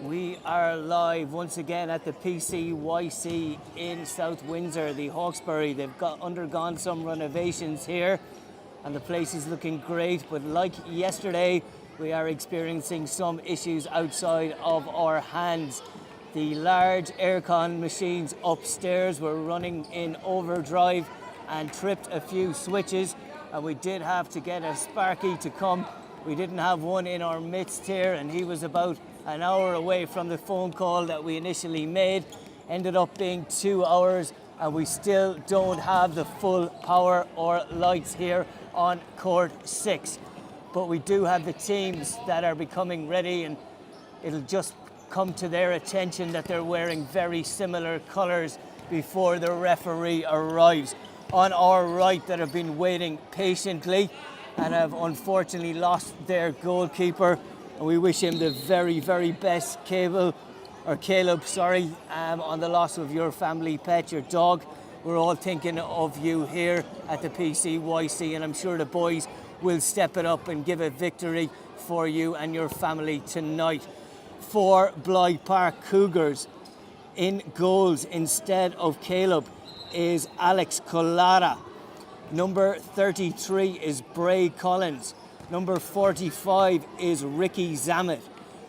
We are live once again at the PCYC in South Windsor, the Hawkesbury. They've undergone some renovations here and the place is looking great, but like yesterday, we are experiencing some issues outside of our hands. The large aircon machines upstairs were running in overdrive and tripped a few switches, and we did have to get a Sparky to come. We didn't have one in our midst here, and he was about an hour away from the phone call that we initially made. Ended up being 2 hours, and we still don't have the full power or lights here on court 6. But we do have the teams that are becoming ready, and it'll just come to their attention that they're wearing very similar colours before the referee arrives. On our right, that have been waiting patiently and have unfortunately lost their goalkeeper. And we wish him the very, very best, Caleb, on the loss of your family pet, your dog. We're all thinking of you here at the PCYC, and I'm sure the boys will step it up and give a victory for you and your family tonight. For Bligh Park Cougars, in goals instead of Caleb is Alex Collada. Number 33 is Bray Collins. Number 45 is Ricky Zamet.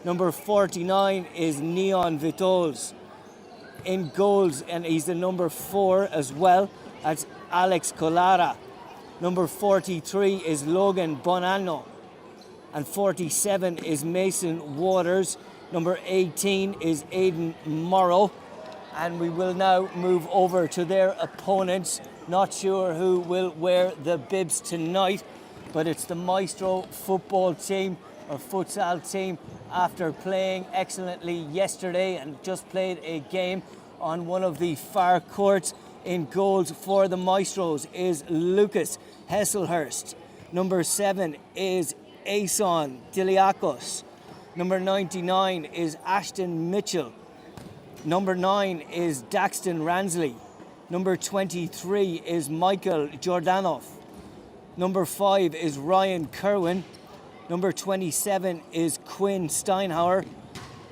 Number 49 is Neon Vitols. In goals, and he's the number 4 as well, that's Alex Collada. Number 43 is Logan Bonanno. And 47 is Mason Waters. Number 18 is Aidan Morrow. And we will now move over to their opponents. Not sure who will wear the bibs tonight, but it's the Maestro football team or futsal team, after playing excellently yesterday and just played a game on one of the far courts. In goals for the Maestros is Lucas Hesselhurst. Number 7 is Ason Diliakos. Number 99 is Ashton Mitchell. Number 9 is Daxton Ransley. Number 23 is Michael Jordanov. Number 5 is Ryan Kerwin. Number 27 is Quinn Steinhauer.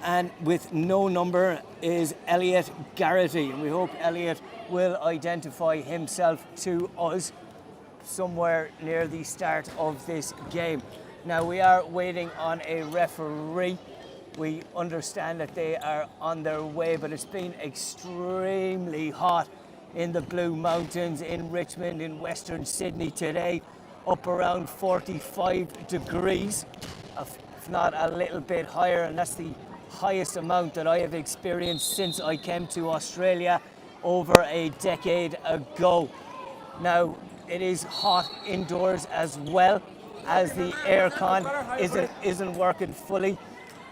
And with no number is Elliot Garrity. And we hope Elliot will identify himself to us somewhere near the start of this game. Now, we are waiting on a referee. We understand that they are on their way, but it's been extremely hot in the Blue Mountains, in Richmond, in Western Sydney today, up around 45 degrees, if not a little bit higher, and that's the highest amount that I have experienced since I came to Australia over a decade ago. Now, it is hot indoors as well, as the aircon isn't working fully,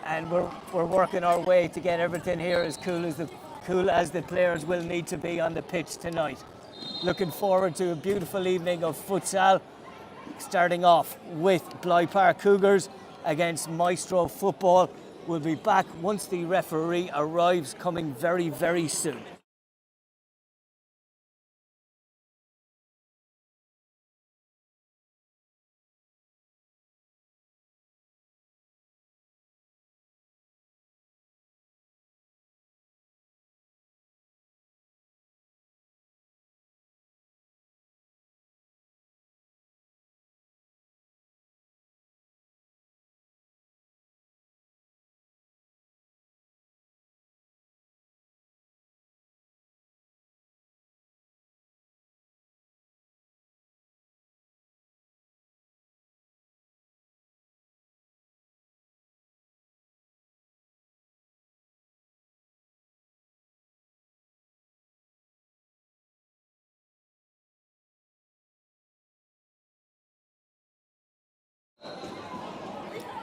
and we're working our way to get everything here as cool as the players will need to be on the pitch tonight. Looking forward to a beautiful evening of futsal, starting off with Bligh Park Cougars against Maestro football. We'll be back once the referee arrives, coming very, very soon.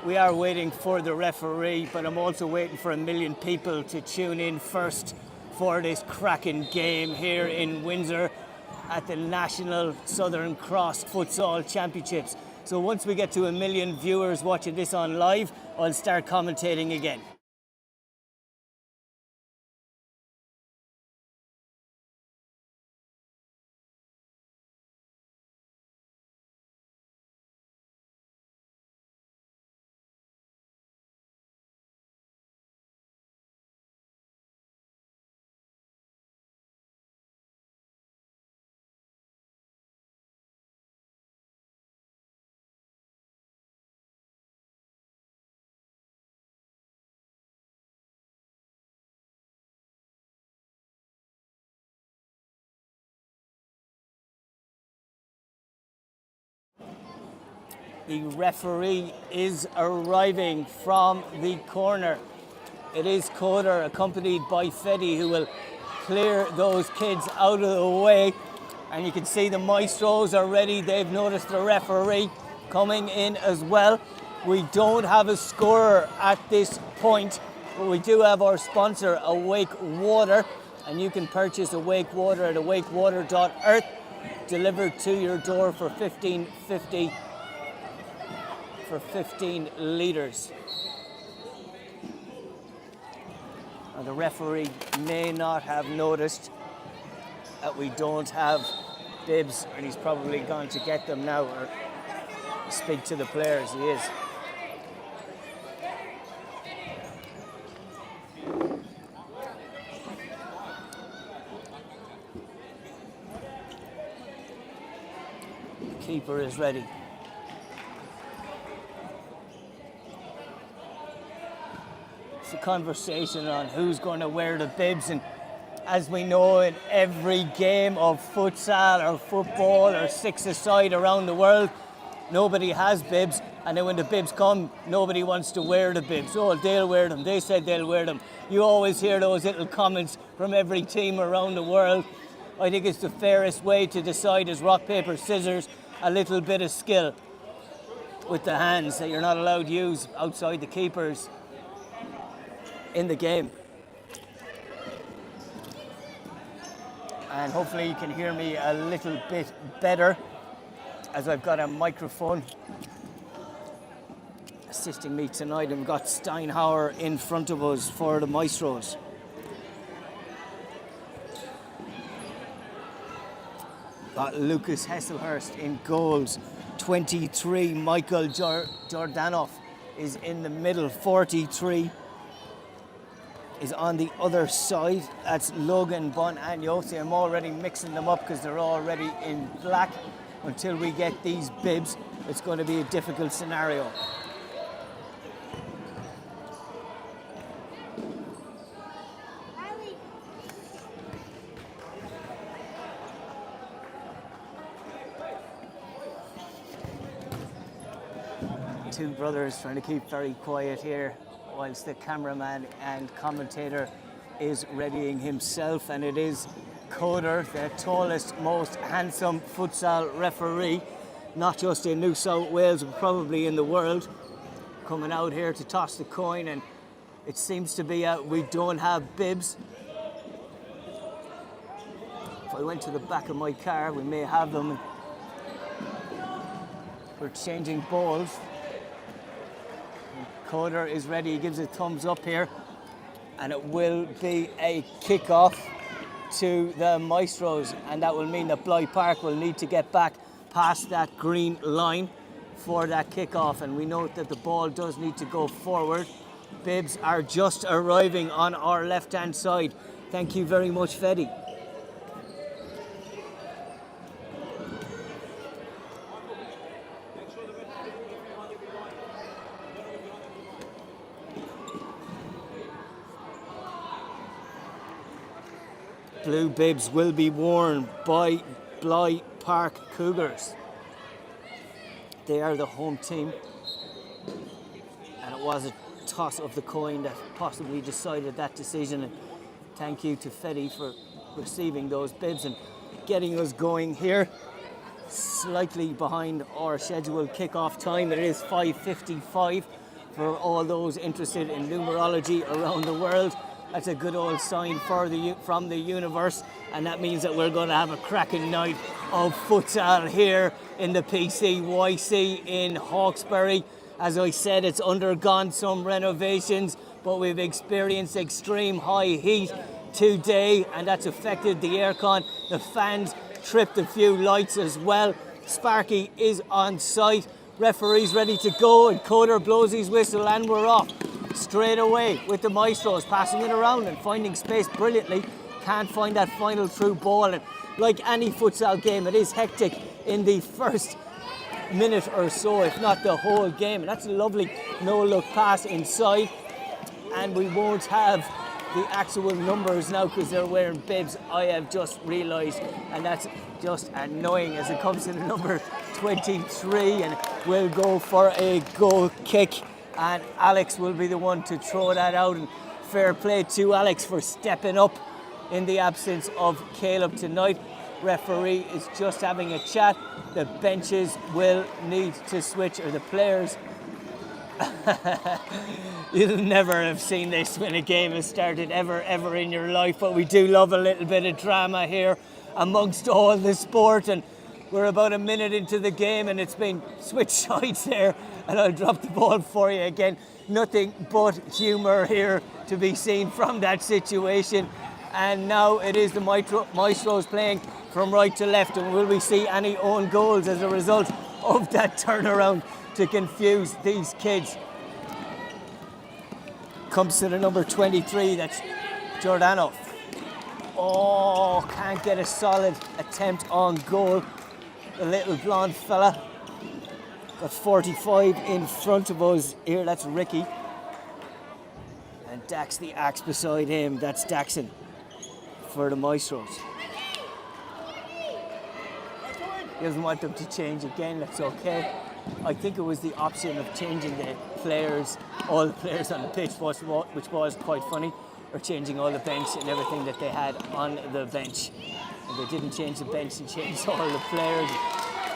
We are waiting for the referee, but I'm also waiting for 1 million people to tune in first for this cracking game here in Windsor at the National Southern Cross Futsal Championships. So once we get to 1 million viewers watching this on live, I'll start commentating again. The referee is arriving from the corner. It is Coder, accompanied by Fetty, who will clear those kids out of the way. And you can see the Maestros are ready. They've noticed the referee coming in as well. We don't have a scorer at this point, but we do have our sponsor, Awake Water. And you can purchase Awake Water at awakewater.earth, delivered to your door for $15.50 for 15 litres. Now, the referee may not have noticed that we don't have bibs, and he's probably gone to get them now or speak to the players. He is. The keeper is ready. It's a conversation on who's going to wear the bibs, and as we know, in every game of futsal or football or six-a-side around the world, nobody has bibs, and then when the bibs come, nobody wants to wear the bibs. Oh, they'll wear them. They said they'll wear them. You always hear those little comments from every team around the world. I think it's the fairest way to decide is rock, paper, scissors, a little bit of skill with the hands that you're not allowed to use outside the keepers in the game. And hopefully you can hear me a little bit better, as I've got a microphone assisting me tonight, and we've got Steinhauer in front of us for the Maestros. Got Lucas Hesselhurst in goals, 23. Michael Jordanov is in the middle, 43. Is on the other side. That's Logan Bonagno. See, I'm already mixing them up because they're already in black. Until we get these bibs, it's going to be a difficult scenario. Two brothers trying to keep very quiet here, whilst the cameraman and commentator is readying himself, and it is Coder, the tallest, most handsome futsal referee, not just in New South Wales, but probably in the world, coming out here to toss the coin, and it seems to be we don't have bibs. If I went to the back of my car, we may have them. We're changing balls. Coder is ready, he gives a thumbs up here, and it will be a kick-off to the Maestros, and that will mean that Bligh Park will need to get back past that green line for that kick-off, and we note that the ball does need to go forward. Bibs are just arriving on our left-hand side. Thank you very much, Fetty. Blue bibs will be worn by Bligh Park Cougars. They are the home team, and it was a toss of the coin that possibly decided that decision. And thank you to Fetty for receiving those bibs and getting us going here. Slightly behind our scheduled kick-off time. It is 5:55 for all those interested in numerology around the world. That's a good old sign from the universe, and that means that we're going to have a cracking night of futsal here in the PCYC in Hawkesbury. As I said, it's undergone some renovations, but we've experienced extreme high heat today, and that's affected the aircon. The fans tripped a few lights as well. Sparky is on site. Referee's ready to go, and Coder blows his whistle, and we're off. Straight away with the Maestros, passing it around and finding space brilliantly. Can't find that final through ball, and like any futsal game, it is hectic in the first minute or so, if not the whole game. And that's a lovely no-look pass inside, and we won't have the actual numbers now because they're wearing bibs, I have just realised, and that's just annoying as it comes to the number 23 and will go for a goal kick. And Alex will be the one to throw that out. And fair play to Alex for stepping up in the absence of Caleb tonight. Referee is just having a chat. The benches will need to switch, or the players. You'll never have seen this when a game has started ever in your life, but we do love a little bit of drama here amongst all the sport. And we're about a minute into the game and it's been switched sides there, and I'll drop the ball for you again. Nothing but humour here to be seen from that situation. And now it is the Maestros playing from right to left, and will we see any own goals as a result of that turnaround to confuse these kids? Comes to the number 23, that's Jordanov. Oh, can't get a solid attempt on goal. The little blonde fella. Got 45 in front of us here, that's Ricky. And Dax the Axe beside him, that's Daxon for the Maestros. He doesn't want them to change again, that's okay. I think it was the option of changing the players, all the players on the pitch, which was quite funny, or changing all the bench and everything that they had on the bench. And they didn't change the bench, and changed all the players.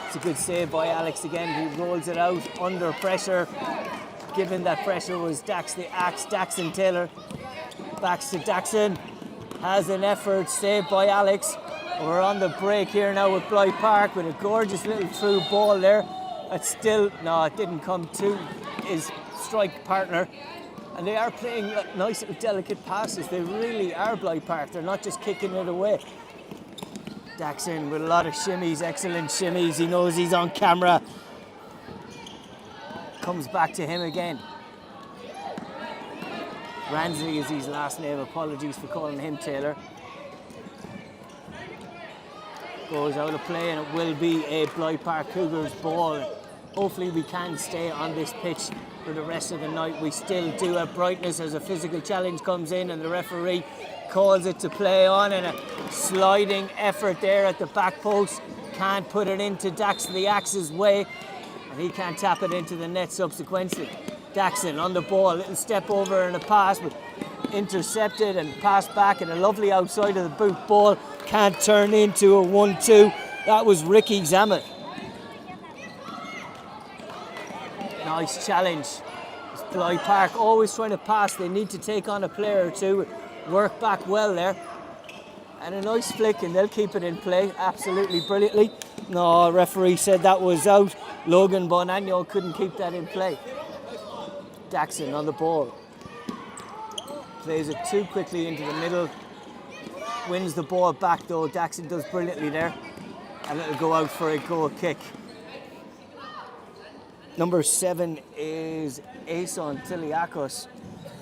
It's a good save by Alex again. He rolls it out under pressure. Given that pressure was Dax the Axe, Daxon Taylor. Backs to Daxon. Has an effort, saved by Alex. We're on the break here now with Bligh Park with a gorgeous little through ball there. It's still, no, it didn't come to his strike partner. And they are playing nice little delicate passes. They really are, Bligh Park. They're not just kicking it away. Daxon with a lot of shimmies, excellent shimmies. He knows he's on camera. Comes back to him again. Ransley is his last name. Apologies for calling him Taylor. Goes out of play, and it will be a Bligh Park Cougars ball. Hopefully we can stay on this pitch for the rest of the night. We still do have brightness as a physical challenge comes in, and the referee calls it to play on, and a sliding effort there at the back post. Can't put it into Dax the Axe's way, and he can't tap it into the net subsequently. Daxon on the ball, little step over and a pass, but intercepted and passed back, and a lovely outside of the boot ball. Can't turn into a 1-2. That was Ricky Zamet. Nice challenge. It's Bligh Park always trying to pass. They need to take on a player or two. Work back well there. And a nice flick, and they'll keep it in play absolutely brilliantly. No, referee said that was out. Logan Bonanno couldn't keep that in play. Daxon on the ball. Plays it too quickly into the middle. Wins the ball back though. Daxon does brilliantly there. And it'll go out for a goal kick. Number 7 is Ason Tiliakos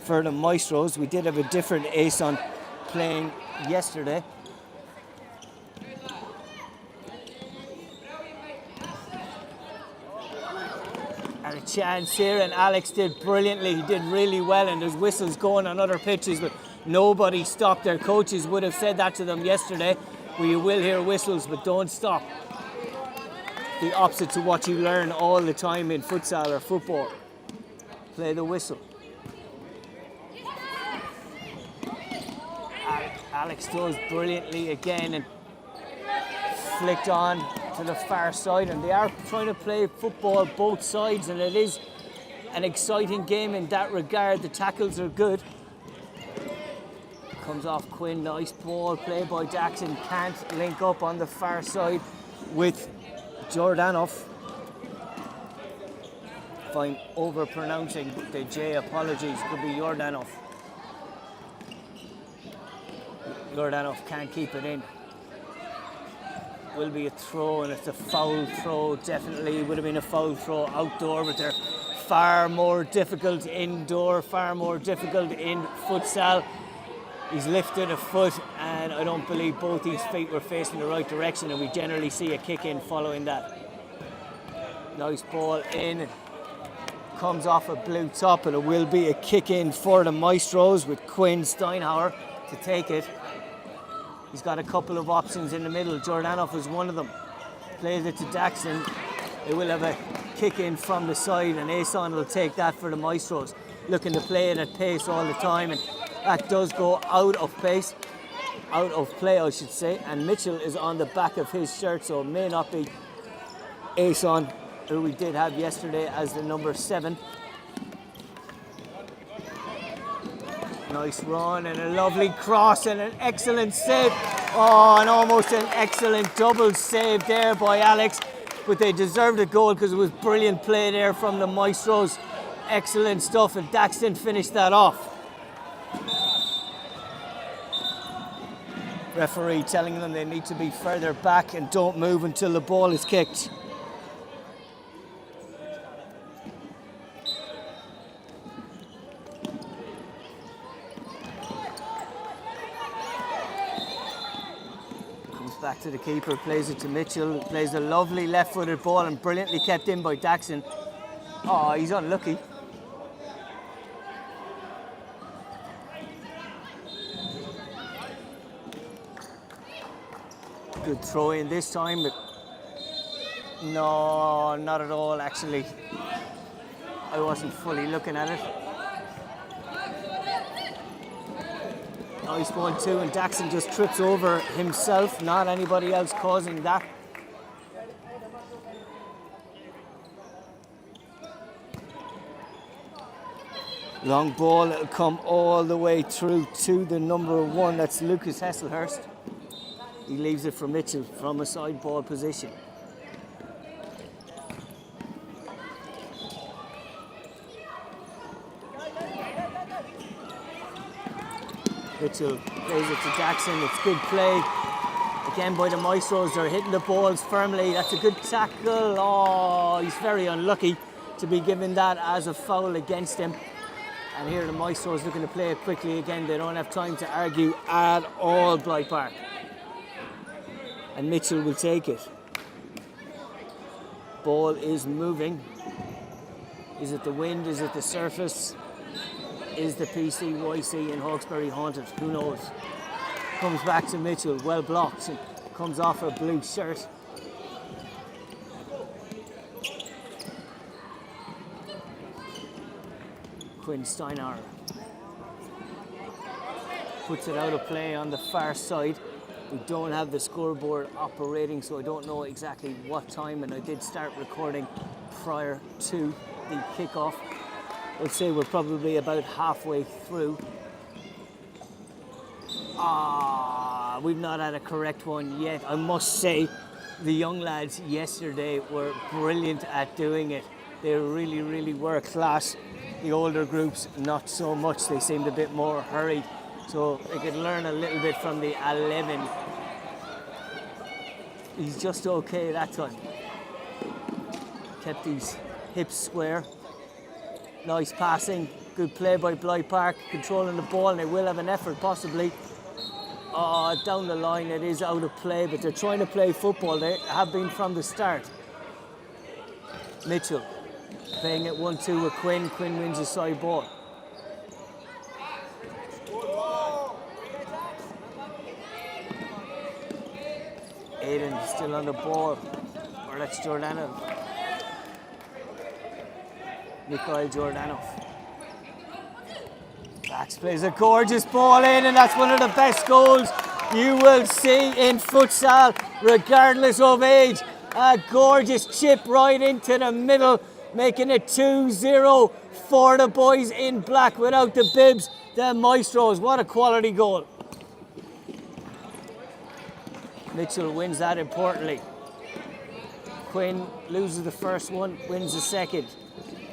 for the Maestros. We did have a different Ason playing yesterday. And a chance here, and Alex did brilliantly. He did really well, and there's whistles going on other pitches, but nobody stopped. Their coaches would have said that to them yesterday. Well, you will hear whistles, but don't stop. The opposite to what you learn all the time in futsal or football. Play the whistle. Alex does brilliantly again and flicked on to the far side, and they are trying to play football both sides, and it is an exciting game in that regard. The tackles are good. Comes off Quinn, nice ball play by Daxon. Can't link up on the far side with Jordanov. If I'm over-pronouncing the J, apologies, could be Jordanov. Jordanov can't keep it in. Will be a throw, and it's a foul throw. Definitely would have been a foul throw outdoor, but they're far more difficult indoor, far more difficult in futsal. He's lifted a foot, and I don't believe both his feet were facing the right direction, and we generally see a kick in following that. Nice ball in. Comes off a blue top, and it will be a kick in for the Maestros with Quinn Steinhauer to take it. He's got a couple of options in the middle. Jordanov is one of them. Plays it to Daxon. They will have a kick in from the side, and Ason will take that for the Maestros. Looking to play it at pace all the time, and that does go out of play, I should say. And Mitchell is on the back of his shirt, so it may not be Ason, who we did have yesterday as the number 7. Nice run and a lovely cross and an excellent save. Oh, and almost an excellent double save there by Alex. But they deserved a goal because it was brilliant play there from the Maestros. Excellent stuff, and Daxton finished that off. Referee telling them they need to be further back and don't move until the ball is kicked. Back to the keeper, plays it to Mitchell, plays a lovely left-footed ball and brilliantly kept in by Daxton. Oh, he's unlucky. Good throw in this time, but no, not at all actually. I wasn't fully looking at it. Nice ball too, and Daxton just trips over himself, not anybody else causing that. Long ball, it'll come all the way through to the number 1, that's Lucas Hesselhurst. He leaves it for Mitchell from a side ball position. Mitchell plays it to Daxton. It's good play again by the Maestros. They're hitting the balls firmly. That's a good tackle. Oh, he's very unlucky to be given that as a foul against him. And here the Maestros looking to play it quickly again. They don't have time to argue at all, Bligh Park. And Mitchell will take it. Ball is moving. Is it the wind? Is it the surface? Is the PCYC in Hawkesbury haunted? Who knows? Comes back to Mitchell, well blocked, and comes off a blue shirt. Quinn Steinar puts it out of play on the far side. We don't have the scoreboard operating, so I don't know exactly what time, and I did start recording prior to the kickoff. I'd say we're probably about halfway through. We've not had a correct one yet. I must say the young lads yesterday were brilliant at doing it. They really, really were class. The older groups, not so much. They seemed a bit more hurried. So they could learn a little bit from the 11. He's just okay that time. Kept his hips square. Nice passing, good play by Bligh Park, controlling the ball, and they will have an effort possibly. Down the line it is out of play, but they're trying to play football. They have been from the start. Mitchell playing it 1-2 with Quinn. Quinn wins a side ball. Aidan still on the ball, or that's Giordano. Mikhail Jordanov. Dax plays a gorgeous ball in, and that's one of the best goals you will see in futsal, regardless of age. A gorgeous chip right into the middle, making it 2-0 for the boys in black without the bibs, the Maestros. What a quality goal. Mitchell wins that importantly. Quinn loses the first one, wins the second.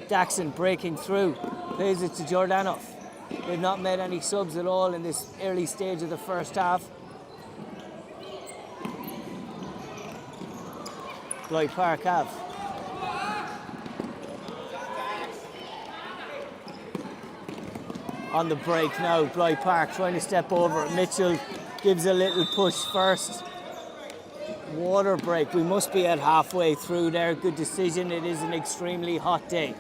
Daxton breaking through, plays it to Jordanov. They've not made any subs at all in this early stage of the first half. Bligh Park have. On the break now, Bligh Park trying to step over. Mitchell gives a little push first. Water break. We must be at halfway through there. Good decision. It is an extremely hot day.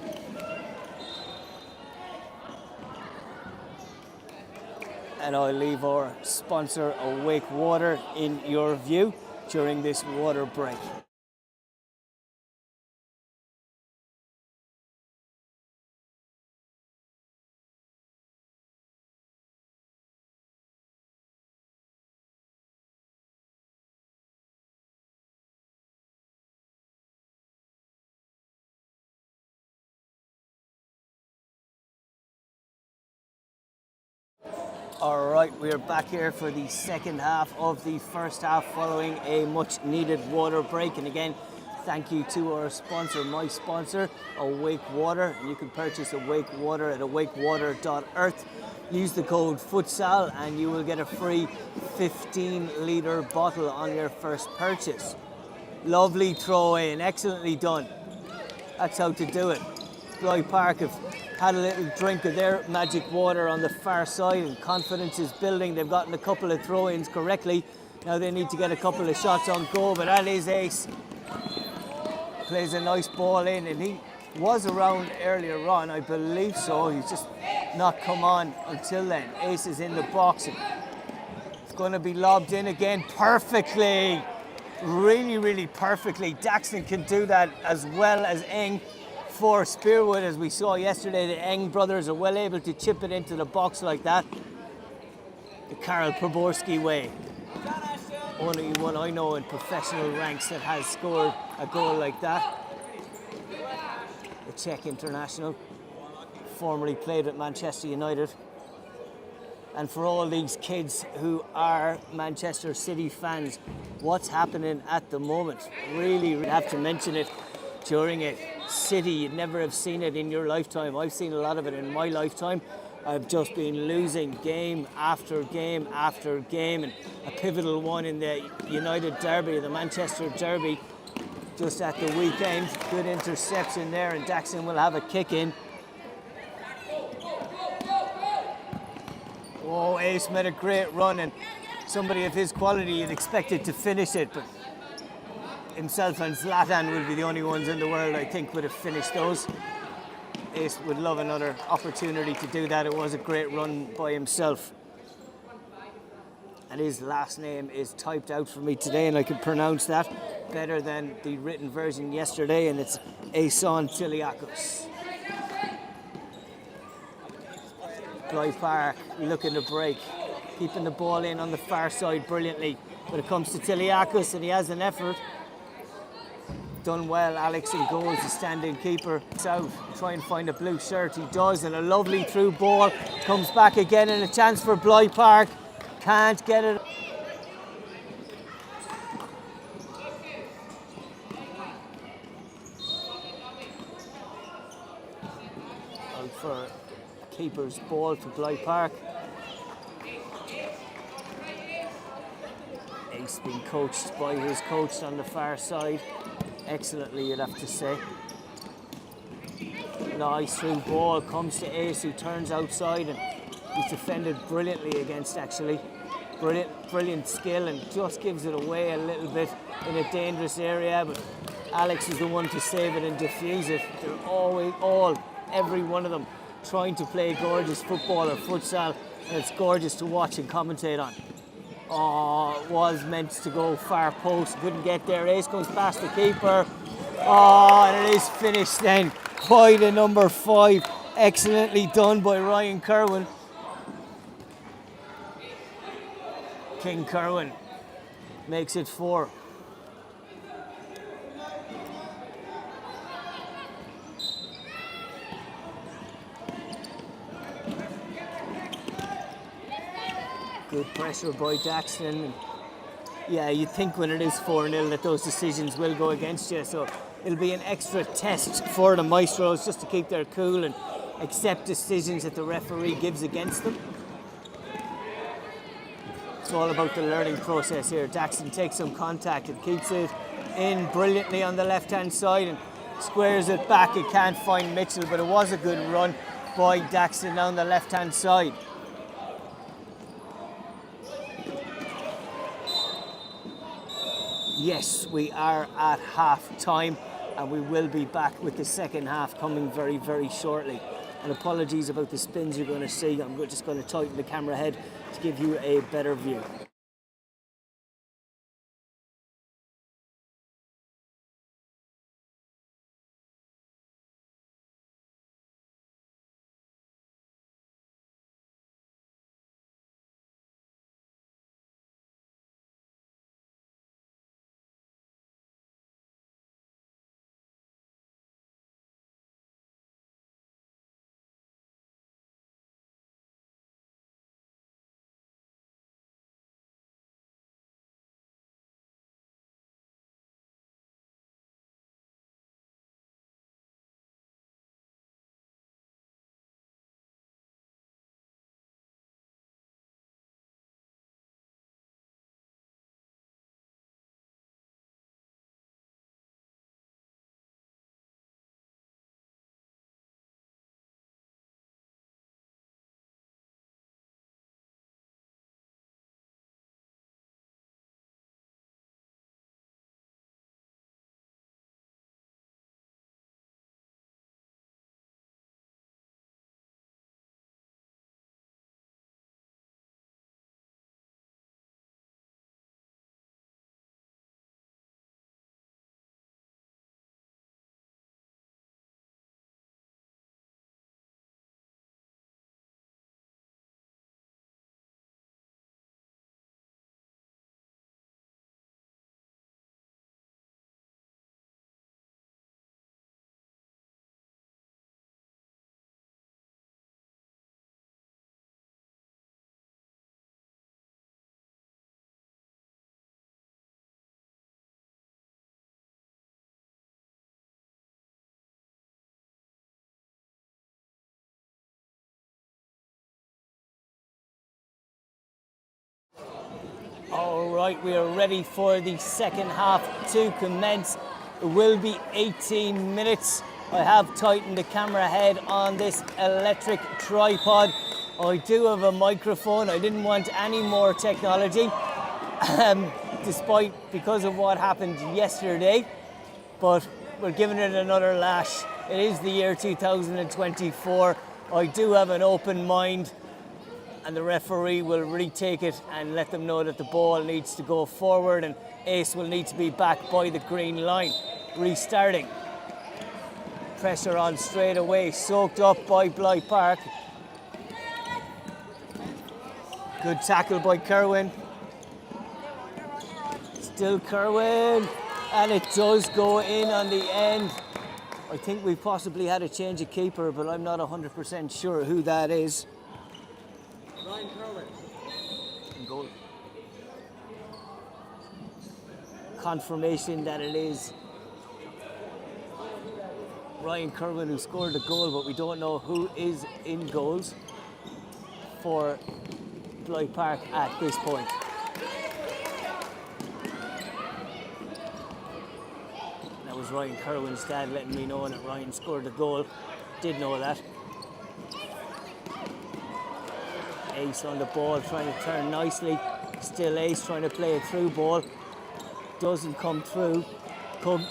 And I'll leave our sponsor Awake Water in your view during this water break. All right, we are back here for the second half of the first half following a much needed water break. And again, thank you to our sponsor, my sponsor, Awake Water. And you can purchase Awake Water at awakewater.earth. Use the code FUTSAL and you will get a free 15-litre bottle on your first purchase. Lovely throw in, excellently done. That's how to do it. Bligh Park have had a little drink of their magic water on the far side and confidence is building. They've gotten a couple of throw-ins correctly. Now they need to get a couple of shots on goal, but that is Ace. Plays a nice ball in and he was around earlier on, I believe so. He's just not come on until then. Ace is in the box. It's going to be lobbed in again perfectly. Really, really perfectly. Daxton can do that as well as Eng. For Spearwood, as we saw yesterday, the Eng brothers are well able to chip it into the box like that. The Karol Proborski way. Only one I know in professional ranks that has scored a goal like that. The Czech international, formerly played at Manchester United. And for all these kids who are Manchester City fans, what's happening at the moment? Really, we have to mention it during it. City, you'd never have seen it in your lifetime. I've seen a lot of it in my lifetime. I've just been losing game after game after game, and a pivotal one in the United Derby, the Manchester Derby, just at the weekend. Good interception there, and Daxton will have a kick in. Oh, Ace made a great run, and somebody of his quality you'd expected to finish it, but himself and Zlatan would be the only ones in the world I think would have finished those. Ace would love another opportunity to do that. It was a great run by himself. And his last name is typed out for me today and I can pronounce that better than the written version yesterday, and it's Tiliakos. Bligh Park looking to break, keeping the ball in on the far side brilliantly. When it comes to Tiliakos and he has an effort, done well. Alex in goal, the stand-in keeper. Out, try and find a blue shirt. He does, and a lovely through ball. Comes back again, and a chance for Bligh Park. Can't get it. Out for a keeper's ball to Bligh Park. Ace being coached by his coach on the far side. Excellently, you'd have to say. Nice through ball, comes to Ace, who turns outside, and he's defended brilliantly against, actually. Brilliant skill, and just gives it away a little bit in a dangerous area, but Alex is the one to save it and defuse it. They're every one of them, trying to play gorgeous football or futsal, and it's gorgeous to watch and commentate on. Oh, it was meant to go far post, couldn't get there. Ace goes past the keeper. Oh, and it is finished then by the number 5. Excellently done by Ryan Kerwin. King Kerwin makes it 4. Good pressure by Daxton. Yeah, you'd think when it is 4-0 that those decisions will go against you, so it'll be an extra test for the Maestros just to keep their cool and accept decisions that the referee gives against them. It's all about the learning process here. Daxton takes some contact and keeps it in brilliantly on the left-hand side and squares it back. He can't find Mitchell, but it was a good run by Daxton down the left-hand side. Yes, we are at half time and we will be back with the second half coming very, very shortly. And apologies about the spins you're going to see. I'm just going to tighten the camera head to give you a better view. All right, we are ready for the second half to commence. It will be 18 minutes. I have tightened the camera head on this electric tripod. I do have a microphone. I didn't want any more technology, because of what happened yesterday, but we're giving it another lash. It is the year 2024. I do have an open mind, and the referee will retake it and let them know that the ball needs to go forward and Ace will need to be back by the green line. Restarting. Pressure on straight away, soaked up by Bligh Park. Good tackle by Kerwin. Still Kerwin, and it does go in on the end. I think we possibly had a change of keeper, but I'm not 100% sure who that is. Ryan Kerwin. Goal. Confirmation that it is Ryan Kerwin who scored the goal, but we don't know who is in goals for Bligh Park at this point. That was Ryan Kerwin's dad letting me know that Ryan scored the goal. Did know that. Ace on the ball, trying to turn nicely. Still Ace trying to play a through ball. Doesn't come through.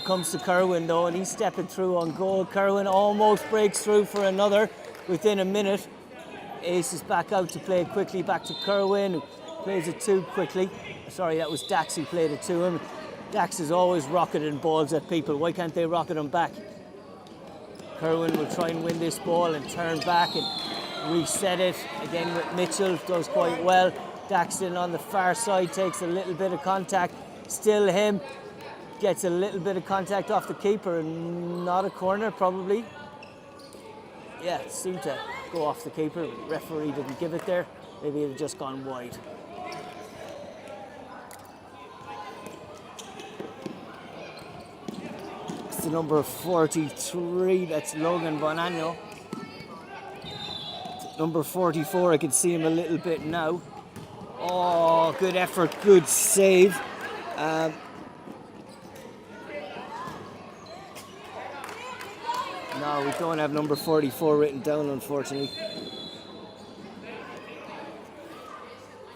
Comes to Kerwin though, and he's stepping through on goal. Kerwin almost breaks through for another within a minute. Ace is back out to play quickly, back to Kerwin, who plays it too quickly. Sorry, that was Dax who played it to him. Dax is always rocketing balls at people. Why can't they rocket them back? Kerwin will try and win this ball and turn back and reset it. Again with Mitchell, does quite well. Daxton on the far side takes a little bit of contact. Still him. Gets a little bit of contact off the keeper and not a corner probably. Yeah, it seemed to go off the keeper. Referee didn't give it there. Maybe it had just gone wide. It's the number 43, that's Logan Bonanno. Number 44, I can see him a little bit now. Oh, good effort, good save. No, we don't have number 44 written down, unfortunately.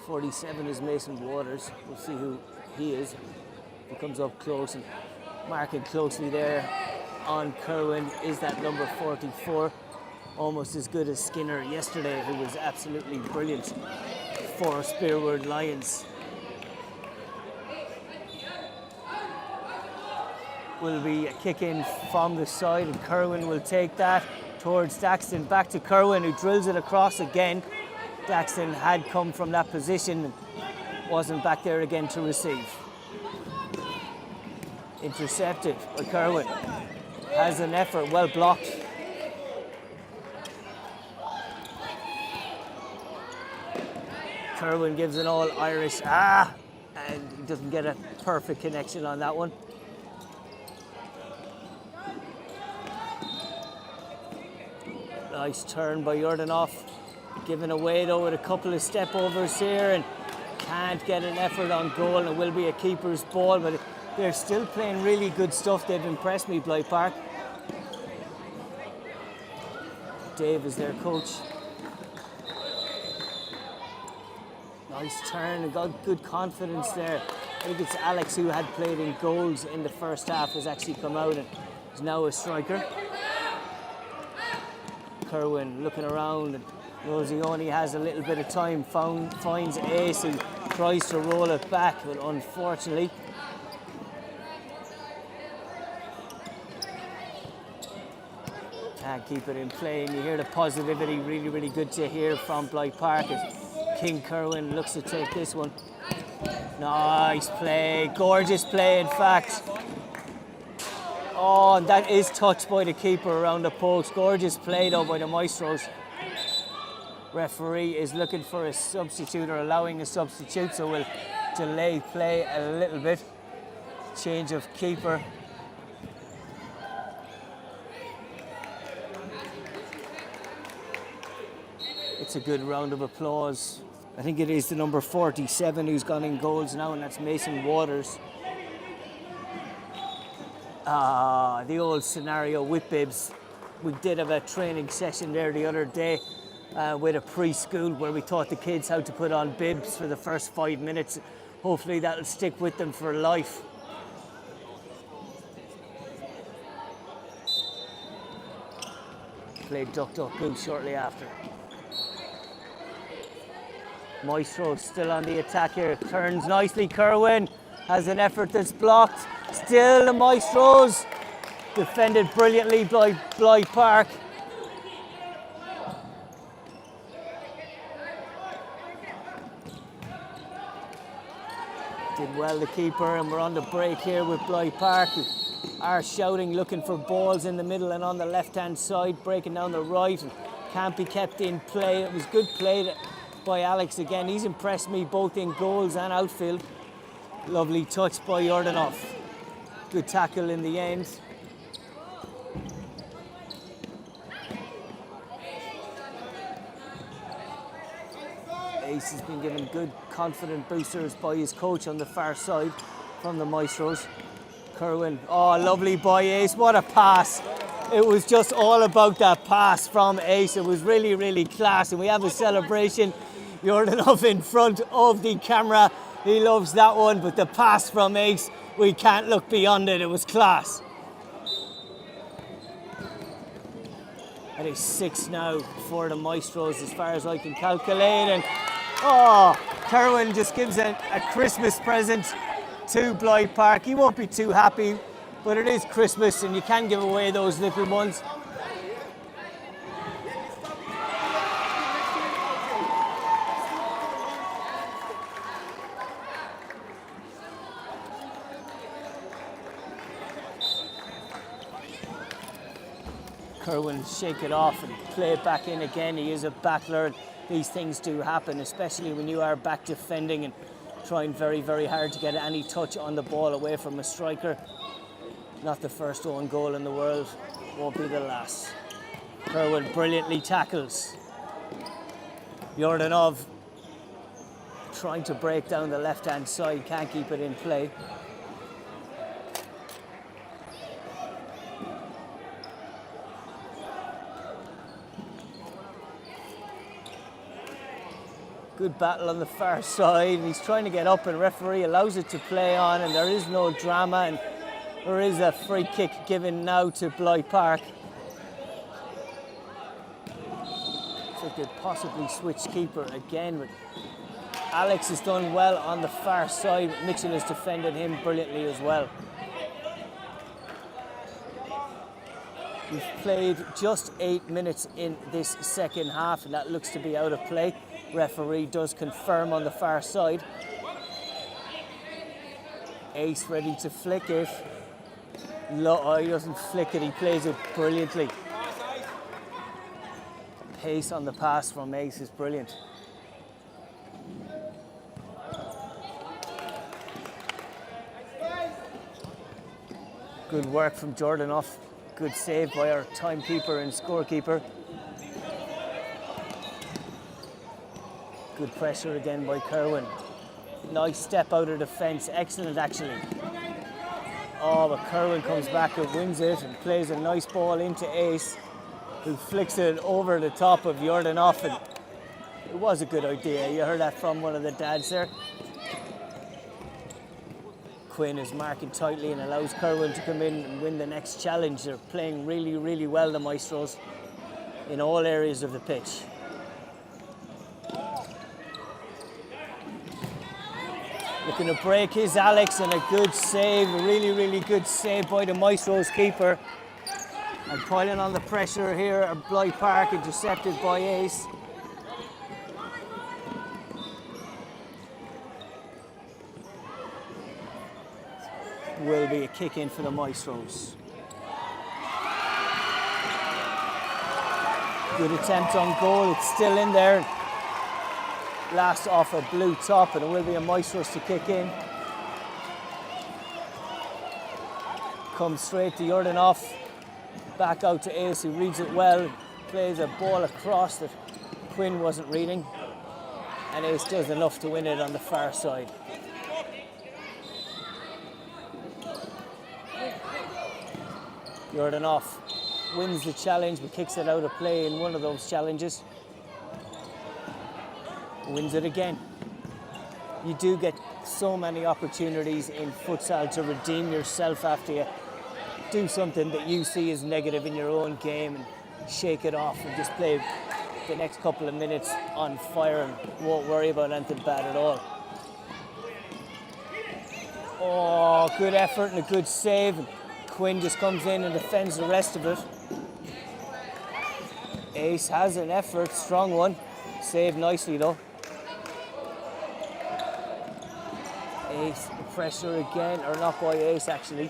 47 is Mason Waters. We'll see who he is. He comes up close and marking closely there on Kerwin is that number 44. Almost as good as Skinner yesterday, who was absolutely brilliant for Spearwood Lions. Will be a kick in from the side and Kerwin will take that towards Daxton. Back to Kerwin who drills it across again. Daxton had come from that position and wasn't back there again to receive. Intercepted by Kerwin. Has an effort, well blocked. Kerwin gives an all Irish and he doesn't get a perfect connection on that one. Nice turn by Jordanov. Given away though with a couple of step overs here and can't get an effort on goal, and it will be a keeper's ball, but they're still playing really good stuff. They've impressed me, Bligh Park. Dave is their coach. Nice turn and got good confidence there. I think it's Alex who had played in goals in the first half has actually come out and is now a striker. Kerwin looking around and knows he only has a little bit of time. Finds Ace who tries to roll it back, but unfortunately can't keep it in play. And you hear the positivity, really, really good to hear from Bligh Park as King Kerwin looks to take this one. Nice play, gorgeous play in fact. Oh, and that is touched by the keeper around the post. Gorgeous play though by the Maestros. Referee is looking for a substitute or allowing a substitute, so we'll delay play a little bit. Change of keeper. It's a good round of applause I think it is the number 47 who's gone in goals now, and that's Mason Waters. The old scenario with bibs. We did have a training session there the other day with a preschool where we taught the kids how to put on bibs for the first 5 minutes. Hopefully that'll stick with them for life. Played duck goose shortly after. Maestro still on the attack here. Turns nicely. Kerwin has an effort that's blocked. Still the Maestros. Defended brilliantly by Bligh Park. Did well the keeper, and we're on the break here with Bligh Park, who are shouting, looking for balls in the middle and on the left-hand side, breaking down the right, and can't be kept in play. It was good play by Alex again. He's impressed me both in goals and outfield. Lovely touch by Jordanov. Good tackle in the end. Ace has been given good, confident boosters by his coach on the far side from the Maestros. Kerwin, oh, lovely by Ace. What a pass. It was just all about that pass from Ace. It was really, really class. And we have a celebration. Jordanov in front of the camera. He loves that one, but the pass from Ace, we can't look beyond it. It was class. It is 6 now for the Maestros as far as I can calculate. And oh, Kerwin just gives a Christmas present to Bligh Park. He won't be too happy, but it is Christmas and you can give away those little ones. Kerwin shake it off and play it back in again. He is a battler. These things do happen, especially when you are back defending and trying very, very hard to get any touch on the ball away from a striker. Not the first own goal in the world, won't be the last. Kerwin brilliantly tackles. Jordanov trying to break down the left-hand side, can't keep it in play. Good battle on the far side. He's trying to get up and referee allows it to play on, and there is no drama, and there is a free kick given now to Bligh Park. So they could possibly switch keeper again, but Alex has done well on the far side. Mitchell has defended him brilliantly as well. We've played just 8 minutes in this second half, and that looks to be out of play. Referee does confirm on the far side. Ace ready to flick it. Oh, he doesn't flick it, he plays it brilliantly. Pace on the pass from Ace is brilliant. Good work from Jordanov. Good save by our timekeeper and scorekeeper. Good pressure again by Kerwin. Nice step out of defence, excellent actually. Oh, but Kerwin comes back and wins it and plays a nice ball into Ace, who flicks it over the top of Jordanov. And it was a good idea. You heard that from one of the dads there. Quinn is marking tightly and allows Kerwin to come in and win the next challenge. They're playing really, really well, the Maestros, in all areas of the pitch. Looking to break is Alex, and a good save, a really, really good save by the Maestros keeper. And piling on the pressure here at Bligh Park, intercepted by Ace. Will be a kick in for the Maestros. Good attempt on goal, it's still in there. Last off a blue top, and it will be a Maestros to kick in. Comes straight to Jordanov. Back out to Ace, who reads it well. Plays a ball across that Quinn wasn't reading. and Ace does enough to win it on the far side. Jordan off wins the challenge but kicks it out of play in one of those challenges. Wins it again. You do get so many opportunities in futsal to redeem yourself after you do something that you see as negative in your own game and shake it off and just play the next couple of minutes on fire and won't worry about anything bad at all. Oh, good effort and a good save. And Quinn just comes in and defends the rest of it. Ace has an effort, strong one. Saved nicely though. Ace, pressure again, or not by Ace actually.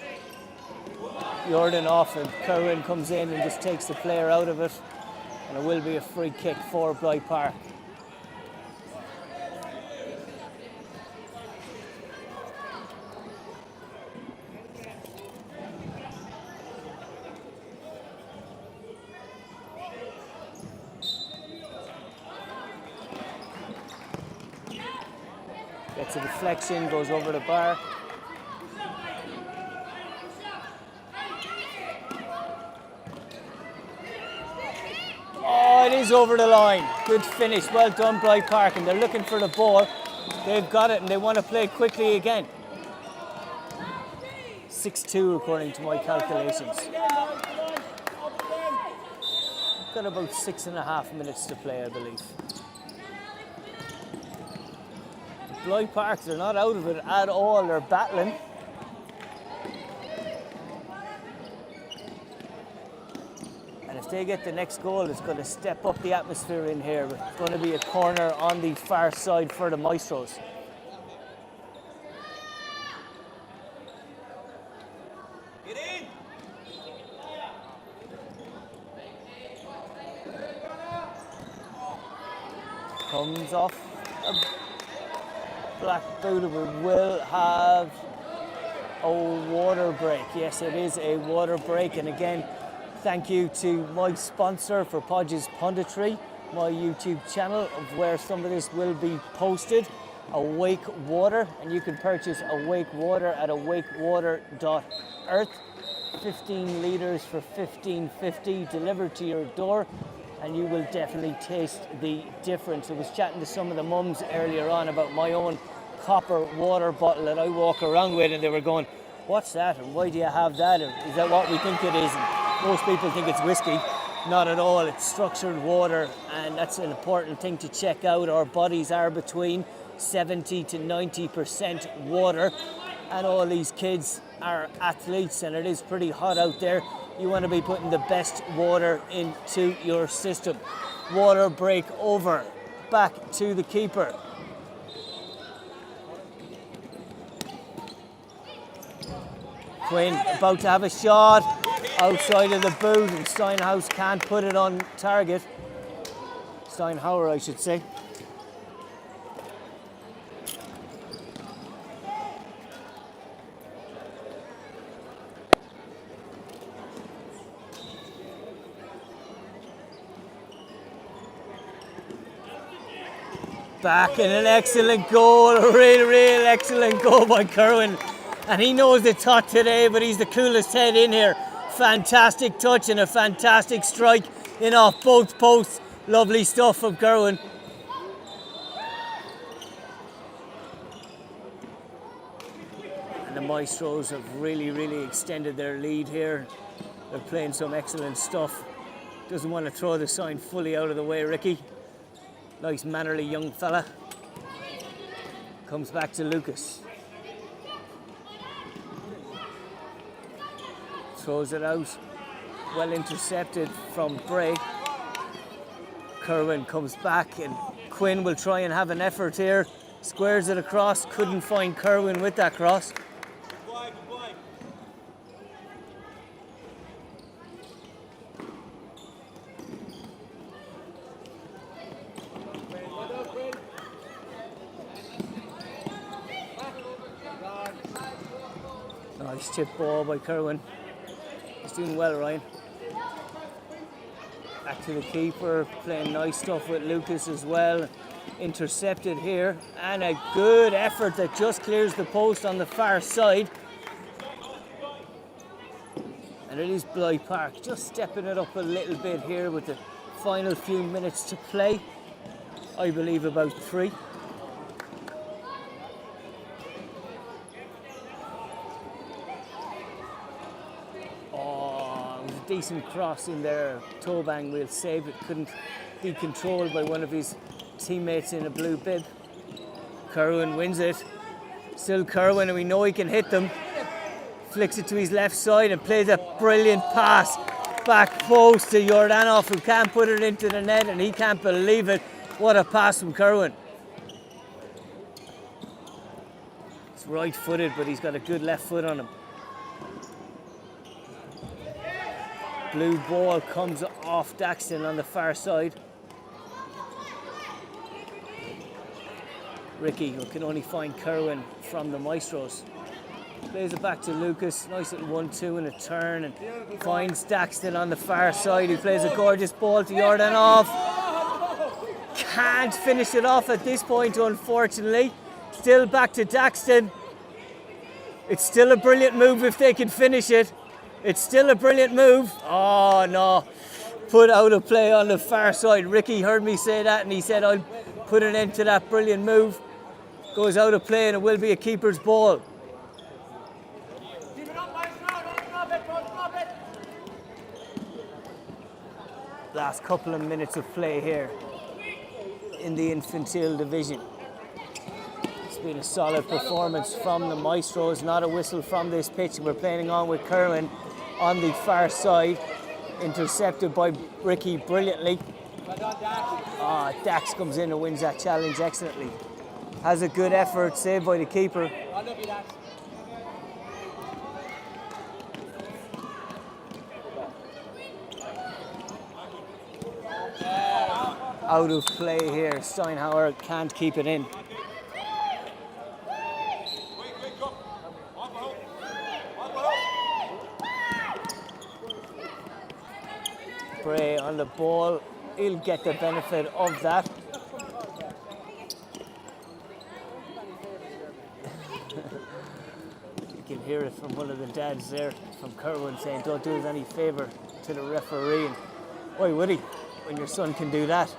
Jordan off and Curran comes in and just takes the player out of it. And it will be a free kick for Bligh Park. Gets a deflection, goes over the bar. Oh, it is over the line. Good finish, well done Bligh Park, and they're looking for the ball. They've got it and they want to play quickly again. 6-2 according to my calculations. Got about 6.5 minutes to play, I believe. Bligh Park, they're not out of it at all, they're battling. And if they get the next goal, it's going to step up the atmosphere in here. It's going to be a corner on the far side for the Maestros. Get in! Comes off a black boot. We will have a water break. Yes, it is a water break. And again, thank you to my sponsor for Podge's Punditry, my YouTube channel of where some of this will be posted, Awake Water, and you can purchase Awake Water at awakewater.earth. 15 litres for $15.50 delivered to your door, and you will definitely taste the difference. I was chatting to some of the mums earlier on about my own copper water bottle that I walk around with, and they were going, "What's that? And why do you have that? Is that what we think it is?" And most people think it's whiskey. Not at all. It's structured water, and that's an important thing to check out. Our bodies are between 70 to 90% water, and all these kids are athletes, and it is pretty hot out there. You want to be putting the best water into your system. Water break over. Back to the keeper. Quinn about to have a shot outside of the boot, and Steinhaus can't put it on target. Steinhauer, I should say. Back in an excellent goal, a real excellent goal by Kerwin. And he knows it's hot today, but he's the coolest head in here. Fantastic touch and a fantastic strike in off both posts. Lovely stuff from Kerwin. And the Maestros have really extended their lead here. They're playing some excellent stuff. Doesn't want to throw the sign fully out of the way, Ricky. Nice mannerly young fella. Comes back to Lucas. Throws it out. Well intercepted from Bray. Kerwin comes back, and Quinn will try and have an effort here. Squares it across. Couldn't find Kerwin with that cross. Nice chip ball by Kerwin. He's doing well, Ryan. Back to the keeper, playing nice stuff with Lucas as well. Intercepted here, and a good effort that just clears the post on the far side. And it is Bligh Park just stepping it up a little bit here with the final few minutes to play. I believe about 3. Oh, it was a decent cross in there. Tobang will save it. Couldn't be controlled by one of his teammates in a blue bib. Kerwin wins it. Still Kerwin, and we know he can hit them. Flicks it to his left side and plays a brilliant pass back post to Jordanov, who can't put it into the net, and he can't believe it. What a pass from Kerwin. It's right-footed, but he's got a good left foot on him. Blue ball comes off Daxton on the far side. Ricky, who can only find Kerwin from the Maestros. Plays it back to Lucas. Nice little 1-2 in a turn, and finds Daxton on the far side, who plays a gorgeous ball to Jordanov. Can't finish it off at this point, unfortunately. Still back to Daxton. It's still a brilliant move if they can finish it. It's still a brilliant move. Oh no, put out of play on the far side. Ricky heard me say that, and he said I'll put an end to that brilliant move. Goes out of play, and it will be a keeper's ball. Last couple of minutes of play here in the Infantil division. It's been a solid performance from the Maestros. Not a whistle from this pitch. We're playing on with Kerwin on the far side. Intercepted by Ricky brilliantly. Dax comes in and wins that challenge excellently. Has a good effort, saved by the keeper. Out of play here. Steinhauer can't keep it in. Bray on the ball. He'll get the benefit of that. You can hear it from one of the dads there, from Kerwin, saying don't do us any favour to the referee. And why would he, when your son can do that?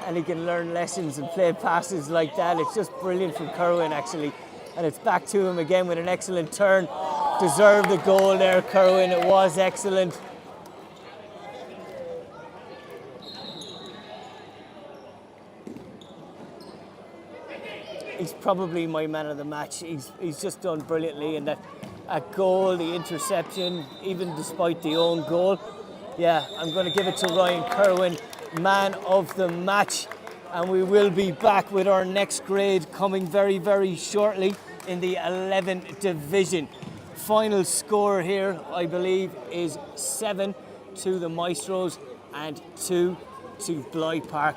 And he can learn lessons and play passes like that. It's just brilliant from Kerwin, actually. And it's back to him again with an excellent turn. Deserved the goal there, Kerwin. It was excellent. He's probably my man of the match. He's just done brilliantly, and that goal, the interception, even despite the own goal. Yeah, I'm going to give it to Ryan Kerwin, man of the match. And we will be back with our next grade coming very, very shortly in the 11th division. Final score here, I believe, is 7 to the Maestros and 2 to Bligh Park.